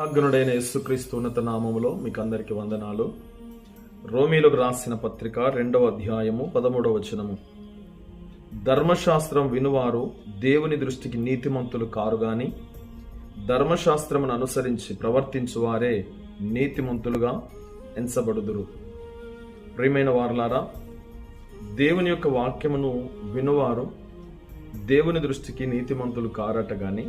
ఆజ్ఞనుడైన యేసుక్రీస్తు ఉన్నత నామములో మీకు అందరికి వందనాలు. రోమీలకు రాసిన పత్రిక 2వ అధ్యాయము 13వ వచనము. ధర్మశాస్త్రం వినువారు దేవుని దృష్టికి నీతిమంతులు కారు గాని ధర్మశాస్త్రమును అనుసరించి ప్రవర్తించువారే నీతిమంతులుగా ఎంచబడుదురు. ప్రియమైన వారలారా, దేవుని యొక్క వాక్యమును వినువారు దేవుని దృష్టికి నీతిమంతులు కారట గాని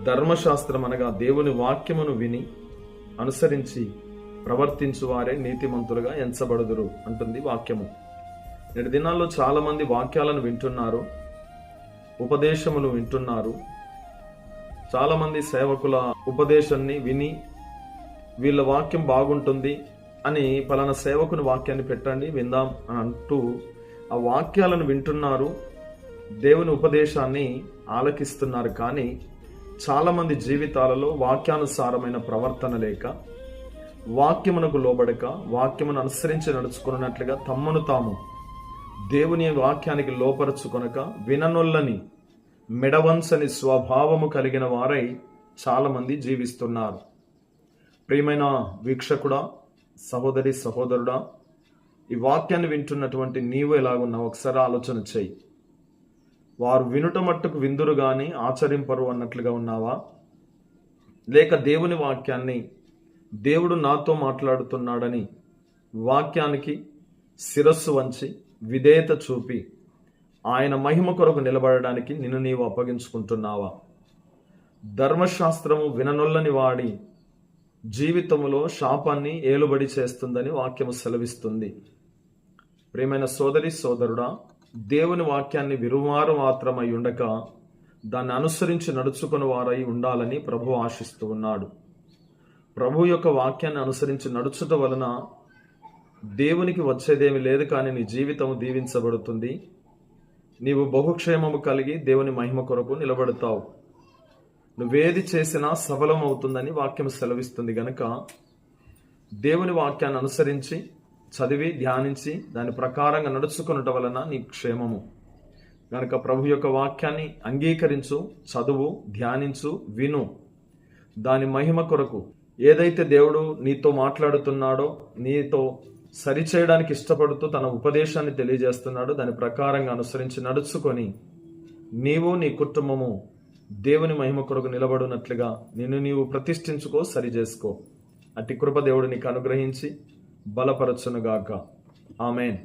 ధర్మశాస్త్రం అనగా దేవుని వాక్యమును విని అనుసరించి ప్రవర్తించువారే నీతిమంతులుగా ఎంచబడుదురు అంటుంది వాక్యము. నేటి దినాల్లో చాలా మంది వాక్యాలను వింటున్నారు, ఉపదేశములు వింటున్నారు. చాలా మంది సేవకుల ఉపదేశాన్ని విని వీళ్ళ వాక్యం బాగుంటుంది అని పలానా సేవకుని వాక్యాన్ని పెట్టండి విందాం అని అంటూ ఆ వాక్యాలను వింటున్నారు, దేవుని ఉపదేశాన్ని ఆలకిస్తున్నారు. కానీ చాలా మంది జీవితాలలో వాక్యానుసారమైన ప్రవర్తన లేక, వాక్యమునకు లోబడక, వాక్యమును అనుసరించి నడుచుకున్నట్లుగా తమ్మును తాము దేవుని వాక్యానికి లోపరుచుకొనక విననొల్లని మెడవంచని స్వభావము కలిగిన వారై చాలా మంది జీవిస్తున్నారు. ప్రియమైన వీక్షకుడా, సహోదరి సహోదరుడా, ఈ వాక్యాన్ని వింటున్నటువంటి నీవు ఎలాగున్నావు ఒకసారి ఆలోచన చెయ్యి. వారు వినుట మట్టుకు విందురు గాని ఆచరింపరు అన్నట్లుగా ఉన్నావా? లేక దేవుని వాక్యాన్ని దేవుడు నాతో మాట్లాడుతున్నాడని వాక్యానికి శిరస్సు వంచి విధేయత చూపి ఆయన మహిమ కొరకు నిలబడడానికి నిన్ను నీవు అప్పగించుకుంటున్నావా? ధర్మశాస్త్రము విననొల్లని వాడి జీవితములో శాపాన్ని ఏలుబడి చేస్తుందని వాక్యము సెలవిస్తుంది. ప్రియమైన సోదరి సోదరుడా, దేవుని వాక్యాన్ని విరువారు మాత్రమై ఉండక దాన్ని అనుసరించి నడుచుకుని వారై ఉండాలని ప్రభు ఆశిస్తూ ఉన్నాడు. ప్రభు యొక్క వాక్యాన్ని అనుసరించి నడుచుట వలన దేవునికి వచ్చేదేమి లేదు, కానీ నీ జీవితం దీవించబడుతుంది. నీవు బహుక్షేమము కలిగి దేవుని మహిమ కొరకు నిలబడతావు. నువ్వేది చేసినా సఫలం అవుతుందని వాక్యం సెలవిస్తుంది. గనక దేవుని వాక్యాన్ని అనుసరించి చదివి ధ్యానించి దాని ప్రకారంగా నడుచుకున్నట వలన నీ క్షేమము. గనక ప్రభు యొక్క వాక్యాన్ని అంగీకరించు, చదువు, ధ్యానించు, విను. దాని మహిమ కొరకు ఏదైతే దేవుడు నీతో మాట్లాడుతున్నాడో, నీతో సరిచేయడానికి ఇష్టపడుతూ తన ఉపదేశాన్ని తెలియజేస్తున్నాడో దాని ప్రకారంగా అనుసరించి నడుచుకొని నీవు నీ కుటుంబము దేవుని మహిమ కొరకు నిలబడినట్లుగా నిన్ను నీవు ప్రతిష్ఠించుకో, సరి చేసుకో. అట్టి కృప దేవుడు నీకు అనుగ్రహించి బలపరచునుగాక. ఆమేన్.